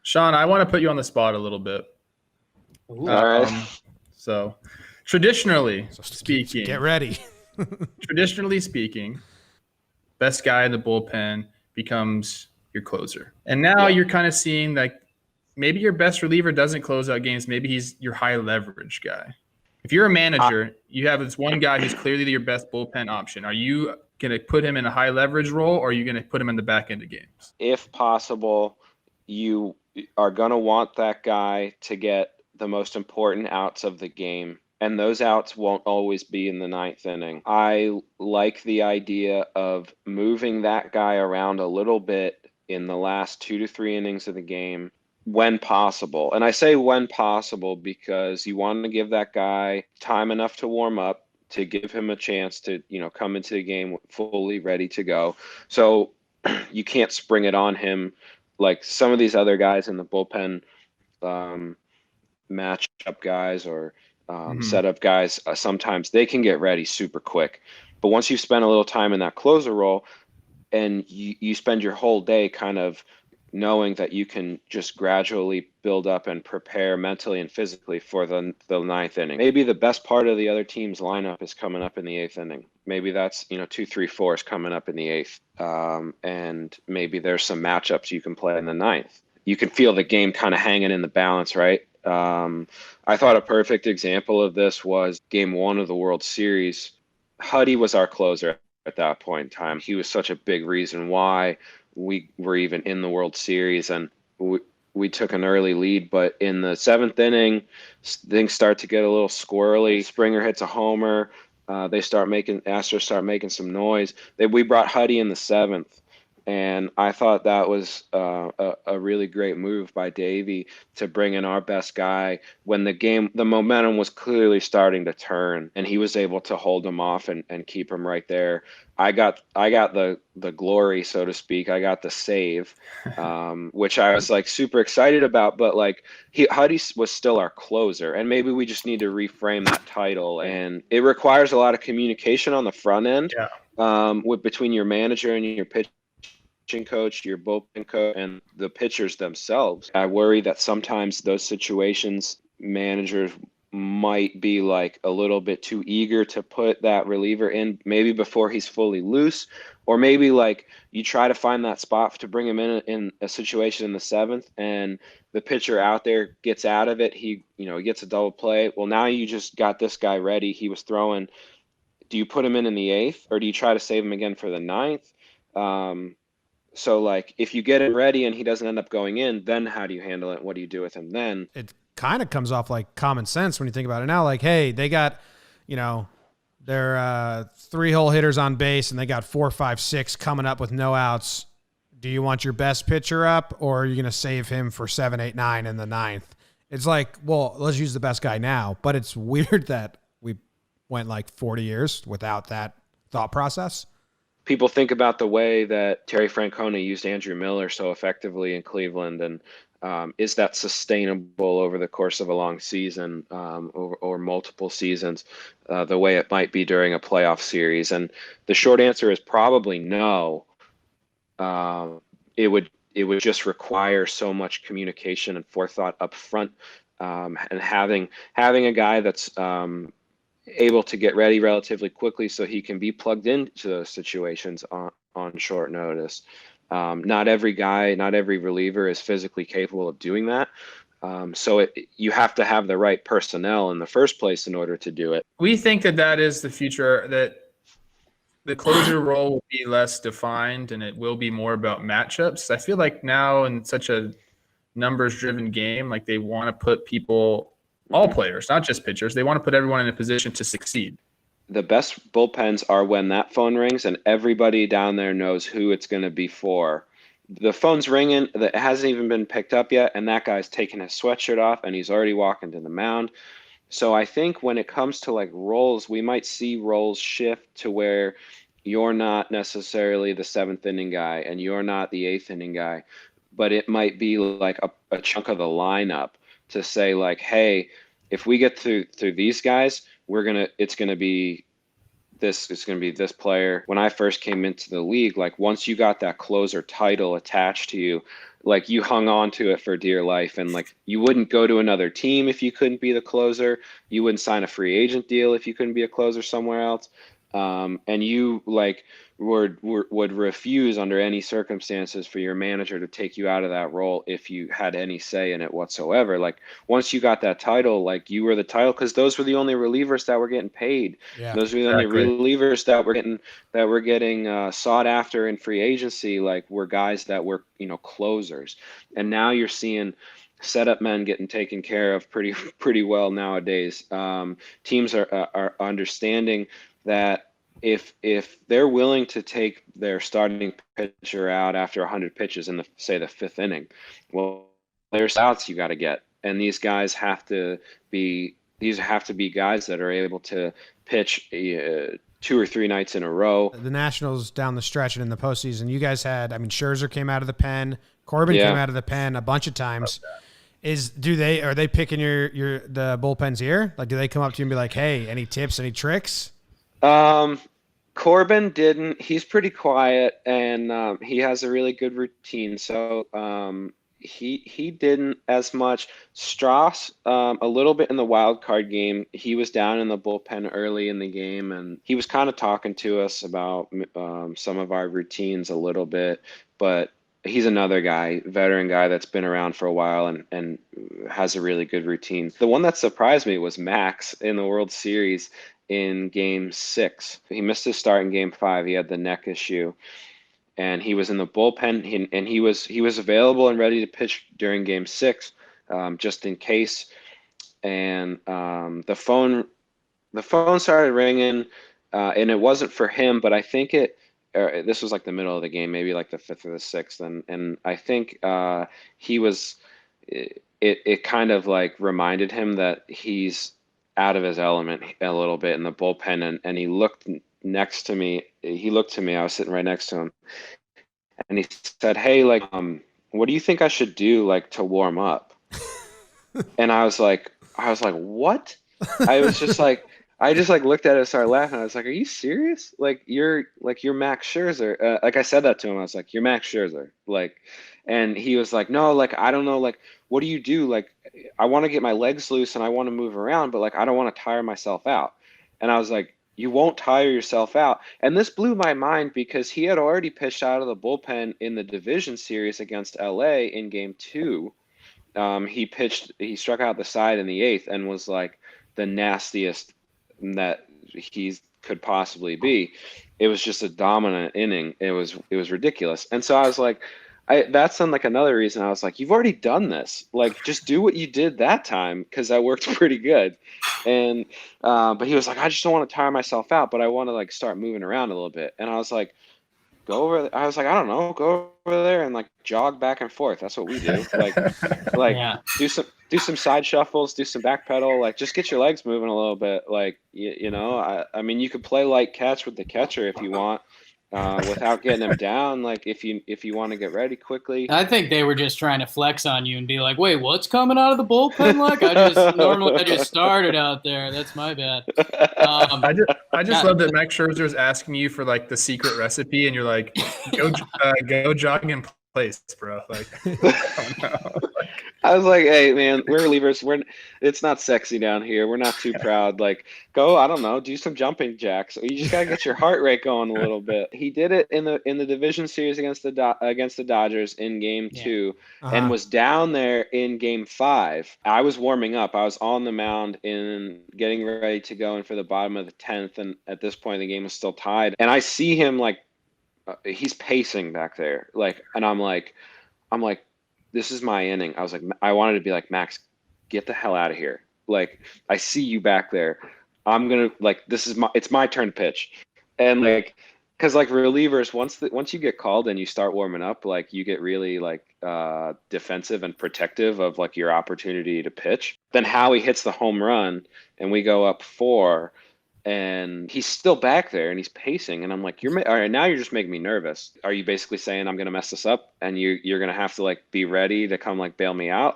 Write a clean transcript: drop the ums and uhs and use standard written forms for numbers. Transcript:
Sean, I want to put you on the spot a little bit. Ooh. All right. So, traditionally So speaking, get ready. traditionally speaking, best guy in the bullpen becomes your closer. And now you're kind of seeing like maybe your best reliever doesn't close out games. Maybe he's your high leverage guy. If you're a manager, you have this one guy who's clearly your best bullpen option. Are you going to put him in a high leverage role, or are you going to put him in the back end of games? If possible, you are going to want that guy to get the most important outs of the game. And those outs won't always be in the ninth inning. I like the idea of moving that guy around a little bit in the last 2 to 3 innings of the game when possible. And I say when possible because you want to give that guy time enough to warm up, to give him a chance to, come into the game fully ready to go. So you can't spring it on him like some of these other guys in the bullpen, matchup guys or setup guys. Sometimes they can get ready super quick. But once you've spent a little time in that closer role and you spend your whole day kind of knowing that you can just gradually build up and prepare mentally and physically for the ninth inning. Maybe the best part of the other team's lineup is coming up in the eighth inning. Maybe that's 2, 3, 4 is coming up in the eighth, and maybe there's some matchups you can play in the ninth. You can feel the game kind of hanging in the balance, right? I thought a perfect example of this was Game 1 of the World Series. Huddy was our closer at that point in time. He was such a big reason why we were even in the World Series, and we took an early lead. But in the seventh inning, things start to get a little squirrely. Springer hits a homer. Astros start making some noise. We brought Huddy in the seventh, and I thought that was a really great move by Davey to bring in our best guy when the momentum was clearly starting to turn, and he was able to hold him off and keep him right there. I got the glory, so to speak. I got the save, which I was like super excited about. But like Huddy was still our closer, and maybe we just need to reframe that title. And it requires a lot of communication on the front end, between your manager and your pitching coach, your bullpen coach, and the pitchers themselves. I worry that sometimes those situations, managers might be like a little bit too eager to put that reliever in maybe before he's fully loose, or maybe like you try to find that spot to bring him in a situation in the seventh, and the pitcher out there gets out of it. He gets a double play. Well, now you just got this guy ready. He was throwing. Do you put him in the eighth, or do you try to save him again for the ninth? So like if you get him ready and he doesn't end up going in, then how do you handle it? What do you do with him then? It kind of comes off like common sense when you think about it now. Like, hey, they got, their 3-hole hitters on base and they got 4, 5, 6 coming up with no outs. Do you want your best pitcher up, or are you going to save him for 7, 8, 9 in the ninth? It's like, well, let's use the best guy now. But it's weird that we went like 40 years without that thought process. People think about the way that Terry Francona used Andrew Miller so effectively in Cleveland, and is that sustainable over the course of a long season, or multiple seasons, the way it might be during a playoff series? And the short answer is probably no. It would just require so much communication and forethought up front, and having a guy that's able to get ready relatively quickly so he can be plugged into those situations on short notice. Not every reliever is physically capable of doing that. So you have to have the right personnel in the first place in order to do it. We think that is the future, that the closer role will be less defined and it will be more about matchups. I feel like now in such a numbers-driven game, like they want to put all players, not just pitchers, they want to put everyone in a position to succeed. The best bullpens are when that phone rings and everybody down there knows who it's going to be for. The phone's ringing, that hasn't even been picked up yet, and that guy's taking his sweatshirt off and he's already walking to the mound. So I think when it comes to like roles, we might see roles shift to where you're not necessarily the seventh inning guy and you're not the eighth inning guy, but it might be like a chunk of the lineup to say like, hey, if we get through these guys, it's gonna be this player. When I first came into the league, like once you got that closer title attached to you, like you hung on to it for dear life, and like you wouldn't go to another team if you couldn't be the closer. You wouldn't sign a free agent deal if you couldn't be a closer somewhere else. And you like would refuse under any circumstances for your manager to take you out of that role if you had any say in it whatsoever. Like once you got that title, like you were the title, because those were the only relievers that were getting paid. Yeah. Those were the only relievers that were getting sought after in free agency. Like were guys that were closers, and now you're seeing setup men getting taken care of pretty well nowadays. Teams are understanding that if they're willing to take their starting pitcher out after 100 pitches in the fifth inning, well, there's outs you got to get, and these have to be guys that are able to pitch 2 or 3 nights in a row. The Nationals down the stretch and in the postseason, you guys had, I mean, Scherzer came out of the pen, Corbin came out of the pen a bunch of times. Are they picking the bullpen's ear? Like, do they come up to you and be like, hey, any tips, any tricks? Corbin didn't. He's pretty quiet, and he has a really good routine. So he didn't as much. Strauss, a little bit in the wild card game, he was down in the bullpen early in the game, and he was kind of talking to us about some of our routines a little bit. But he's another guy, veteran guy that's been around for a while and has a really good routine. The one that surprised me was Max in the World Series in Game 6. He missed his start in Game 5. He had the neck issue, and he was in the bullpen, and he was available and ready to pitch during Game 6, just in case. And the phone started ringing, and it wasn't for him, but I think this was like the middle of the game, maybe like the 5th or the 6th, and I think it kind of like reminded him that he's out of his element a little bit in the bullpen, and he looked next to me. He looked to me. I was sitting right next to him, and he said, "Hey, like, what do you think I should do, like, to warm up?" And I was like, "What?" I was just like, I just like looked at it and started laughing. I was like, "Are you serious? Like, you're Max Scherzer?" Like I said that to him. I was like, "You're Max Scherzer." Like, and he was like, "No, like, I don't know. Like, what do you do? Like, I want to get my legs loose and I want to move around, but like, I don't want to tire myself out." And I was like, "You won't tire yourself out." And this blew my mind because he had already pitched out of the bullpen in the division series against LA in Game 2. He struck out the side in the 8th and was like the nastiest that he could possibly be. It was just a dominant inning. It was ridiculous. And so I was like, that's like another reason I was like, you've already done this. Like, just do what you did that time, because that worked pretty good. And but he was like, I just don't want to tire myself out, but I want to like start moving around a little bit. And I was like, I was like, I don't know, go over there and like jog back and forth. That's what we do. Like yeah. do some side shuffles, do some back pedal, like just get your legs moving a little bit. Like, I mean, you could play light catch with the catcher if you want, without getting him down. Like if you want to get ready quickly. I think they were just trying to flex on you and be like, wait, what's coming out of the bullpen? Like I just started out there. That's my bad. I just love that Max Scherzer is asking you for like the secret recipe, and you're like, go jogging in place, bro. Like, I don't know. I was like, hey man, we're relievers. It's not sexy down here. We're not too proud. Like, go, I don't know, do some jumping jacks. You just gotta get your heart rate going a little bit. He did it in the division series against the Dodgers in Game 2, and was down there in Game 5. I was warming up. I was on the mound and getting ready to go in for the bottom of the 10th, and at this point the game was still tied. And I see him like he's pacing back there, like, and I'm like. This is my inning. I was like, I wanted to be like, Max, get the hell out of here. Like, I see you back there. I'm going to like, it's my turn to pitch. And like, cause like relievers, once you get called and you start warming up, like you get really like defensive and protective of like your opportunity to pitch. Then Howie hits the home run and we go up 4. And he's still back there and he's pacing. And I'm like, all right, now you're just making me nervous. Are you basically saying I'm going to mess this up and you're going to have to like be ready to come like bail me out?